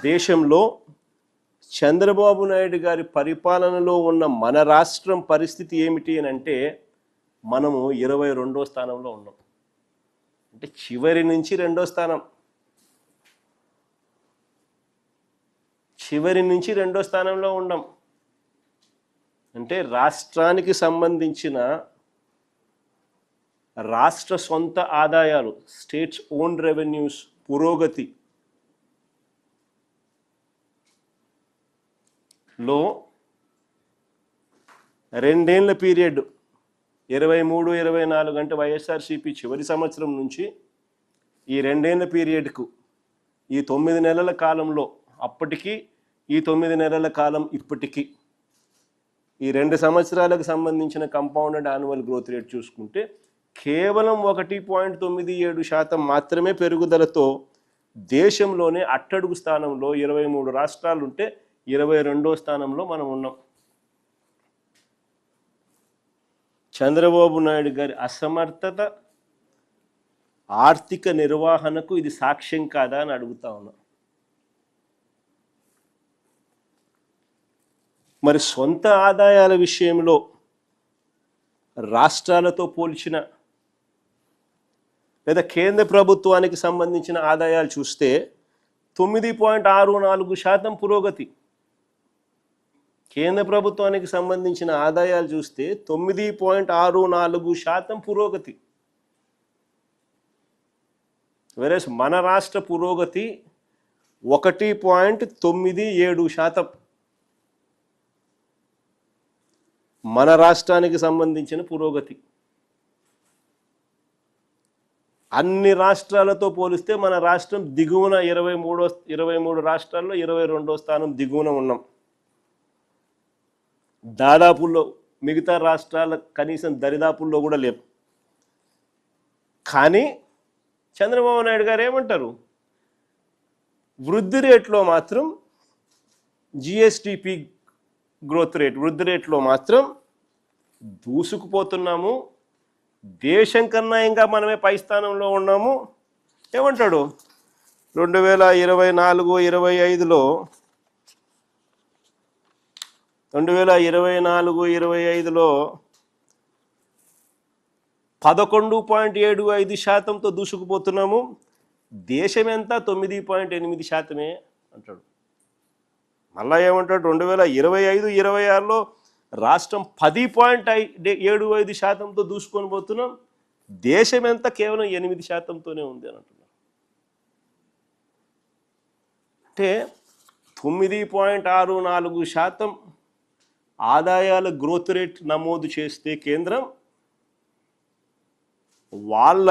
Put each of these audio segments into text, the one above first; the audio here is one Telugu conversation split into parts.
దేశంలో చంద్రబాబు నాయుడు గారి పరిపాలనలో ఉన్న మన రాష్ట్రం పరిస్థితి ఏమిటి అని అంటే మనము 22వ స్థానంలో ఉన్నాం. అంటే చివరి నుంచి రెండో స్థానం, చివరి నుంచి రెండో స్థానంలో ఉన్నాం. అంటే రాష్ట్రానికి సంబంధించిన రాష్ట్ర సొంత ఆదాయాలు, స్టేట్స్ ఓన్ రెవెన్యూస్ పురోగతి లో 2 ఏళ్ల పీరియడ్ 23-24 అంటే వైఎస్ఆర్సీపీ చివరి సంవత్సరం నుంచి ఈ 2 ఏళ్ల పీరియడ్కు ఈ 9 నెలల కాలంలో అప్పటికి ఈ 9 నెలల కాలం ఇప్పటికి ఈ 2 సంవత్సరాలకు సంబంధించిన కంపౌండెడ్ యాన్యువల్ గ్రోత్ రేట్ చూసుకుంటే కేవలం 1.97% మాత్రమే పెరుగుదలతో దేశంలోనే అట్టడుగు స్థానంలో 23 రాష్ట్రాలు ఉంటే 22వ స్థానంలో మనం ఉన్నాం. చంద్రబాబు నాయుడు గారి అసమర్థత, ఆర్థిక నిర్వహణకు ఇది సాక్ష్యం కాదా అని అడుగుతా ఉన్నా. మరి సొంత ఆదాయాల విషయంలో రాష్ట్రాలతో పోల్చిన లేదా కేంద్ర ప్రభుత్వానికి సంబంధించిన ఆదాయాలు చూస్తే 9.64% పురోగతి. కేంద్ర ప్రభుత్వానికి సంబంధించిన ఆదాయాలు చూస్తే 9.64% పురోగతి. వేరేస్ మన రాష్ట్ర పురోగతి 1.97%. మన రాష్ట్రానికి సంబంధించిన పురోగతి అన్ని రాష్ట్రాలతో పోలిస్తే మన రాష్ట్రం దిగువన 23 రాష్ట్రాల్లో 22వ స్థానం దిగువన ఉన్నాం. దాదాపుల్లో మిగతా రాష్ట్రాల కనీసం దరిదాపుల్లో కూడా లేవు. కానీ చంద్రబాబు నాయుడు గారు ఏమంటారు, వృద్ధి రేట్లో మాత్రం జిఎస్టిపి గ్రోత్ రేట్ వృద్ధి రేట్లో మాత్రం దూసుకుపోతున్నాము, దేశం కన్నా ఇంకా మనమే పై స్థానంలో ఉన్నాము. ఏమంటాడు 2024-25లో 11.75%తో దూసుకుపోతున్నాము, దేశం ఎంత 9.8% అంటాడు. మళ్ళా ఏమంటాడు 2025-26లో రాష్ట్రం 10.75%తో దూసుకొని పోతున్నాం, దేశం ఎంత కేవలం 8%తోనే ఉంది అని అంటున్నారు. అంటే 9.64% ఆదాయాల గ్రోత్ రేట్ నమోదు చేస్తే కేంద్రం, వాళ్ళ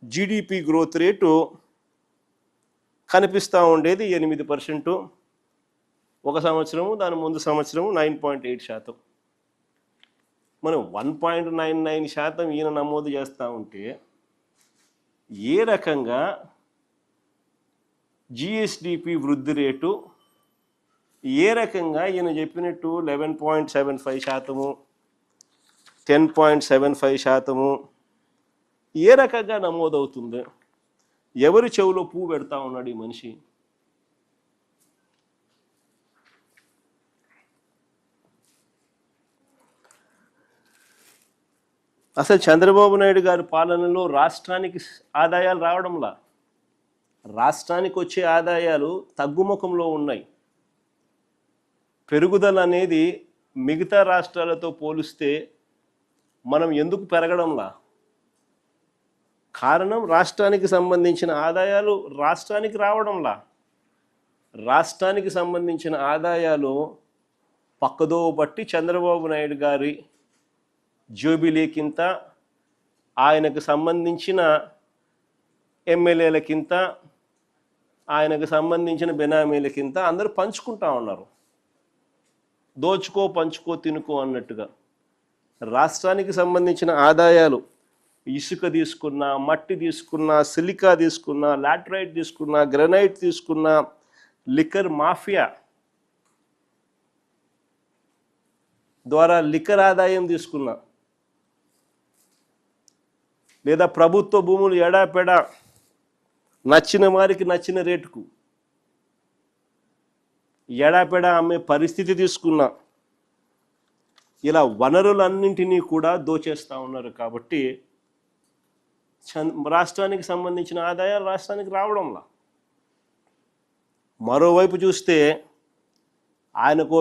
జీడిపి గ్రోత్ రేటు కనిపిస్తూ ఉండేది 8%. ఒక సంవత్సరము దాని ముందు సంవత్సరము 9.8%. మనం 1.99% ఈయన నమోదు చేస్తూ ఉంటే ఏ రకంగా జిఎస్డిపి వృద్ధి రేటు, ఏ రకంగా ఈయన చెప్పినట్టు 11.75%, 10.75% ఏ రకంగా నమోదవుతుంది? ఎవరి చెవులో పువ్వు పెడతా ఉన్నాడు ఈ మనిషి? అసలు చంద్రబాబు నాయుడు గారి పాలనలో రాష్ట్రానికి ఆదాయాలు రావడంలా, రాష్ట్రానికి వచ్చే ఆదాయాలు తగ్గుముఖంలో ఉన్నాయి. పెరుగుదల అనేది మిగతా రాష్ట్రాలతో పోలిస్తే మనం ఎందుకు పెరగడంలా? కారణం రాష్ట్రానికి సంబంధించిన ఆదాయాలు రాష్ట్రానికి రావడంలా. రాష్ట్రానికి సంబంధించిన ఆదాయాలు పక్కదో బట్టి చంద్రబాబు నాయుడు గారి జోబిలీకింత, ఆయనకు సంబంధించిన ఎమ్మెల్యేలకింత, ఆయనకు సంబంధించిన బెనామీలకింత అందరూ పంచుకుంటా ఉన్నారు. దోచుకో పంచుకో తినుకో అన్నట్టుగా. రాష్ట్రానికి సంబంధించిన ఆదాయాలు ఇసుక తీసుకున్నా, మట్టి తీసుకున్నా, సిలికా తీసుకున్నా, లాటరైట్ తీసుకున్నా, గ్రనైట్ తీసుకున్నా, లిక్కర్ మాఫియా ద్వారా లిక్కర్ ఆదాయం తీసుకున్నా, లేదా ప్రభుత్వ భూములు ఎడాపెడా నచ్చిన వారికి నచ్చిన రేటుకు ఎడాపెడా అమ్మే పరిస్థితి తీసుకున్నా ఇలా వనరులన్నింటినీ కూడా దోచేస్తూ ఉన్నారు. కాబట్టి రాష్ట్రానికి సంబంధించిన ఆదాయాలు రాష్ట్రానికి రావడంలా. మరోవైపు చూస్తే ఆయనకో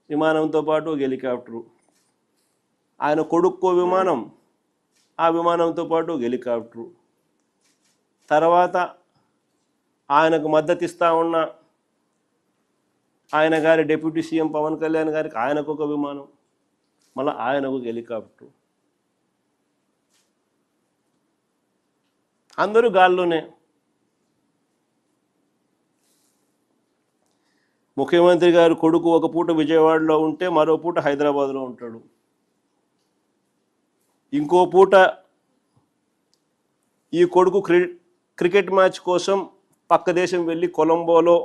విమానంతో పాటు ఒక హెలికాప్టరు, ఆయన కొడుక్కో విమానం, ఆ విమానంతో పాటు ఒక హెలికాప్టరు, తర్వాత ఆయనకు మద్దతు ఇస్తూ ఉన్న ఆయన గారి డిప్యూటీ సీఎం పవన్ కళ్యాణ్ గారికి ఆయనకు ఒక విమానం, మళ్ళీ ఆయనకు ఒక హెలికాప్టరు, అందరూ గాల్లోనే. ముఖ్యమంత్రి గారు కొడుకు ఒక పూట విజయవాడలో ఉంటే మరో పూట హైదరాబాద్లో ఉంటాడు, ఇంకో పూట ఈ కొడుకు క్రికెట్ మ్యాచ్ కోసం పక్క దేశం వెళ్ళి కొలంబోలో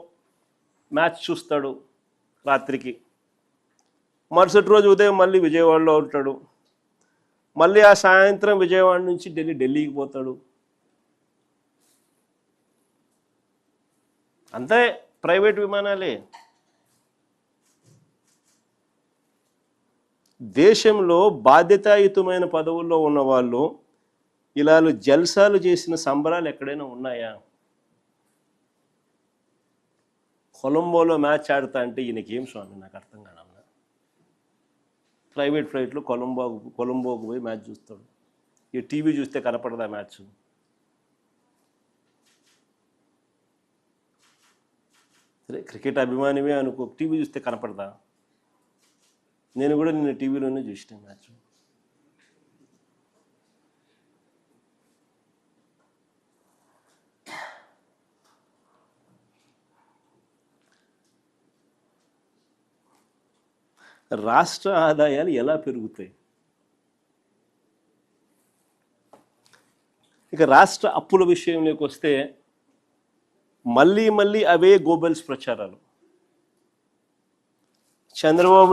మ్యాచ్ చూస్తాడు రాత్రికి, మరుసటి రోజు ఉదయం మళ్ళీ విజయవాడలో ఉంటాడు, మళ్ళీ ఆ సాయంత్రం విజయవాడ నుంచి ఢిల్లీకి పోతాడు. అంతే, ప్రైవేట్ విమానాలే. దేశంలో బాధ్యతాయుతమైన పదవుల్లో ఉన్న వాళ్ళు ఇలా జల్సాలు చేసిన సంబరాలు ఎక్కడైనా ఉన్నాయా? కొలంబోలో మ్యాచ్ ఆడుతా అంటే ఈయనకేం స్వామి, నాకు అర్థం కాదన్నా. ప్రైవేట్ ఫ్లైట్లో కొలంబోకు పోయి మ్యాచ్ చూస్తాడు. ఈ టీవీ చూస్తే కనపడదా మ్యాచ్? సరే, క్రికెట్ అభిమానివే అనుకో, టీవీ చూస్తే కనపడదా? నేను కూడా నిన్న టీవీలోనే చూసిన మ్యాచ్. రాష్ట్ర ఆదాయాలు ఎలా పెరుగుతాయి? ఇక రాష్ట్ర అప్పుల విషయంలోకి వస్తే మళ్ళీ అవే గోబెల్స్ ప్రచారాలు. చంద్రబాబు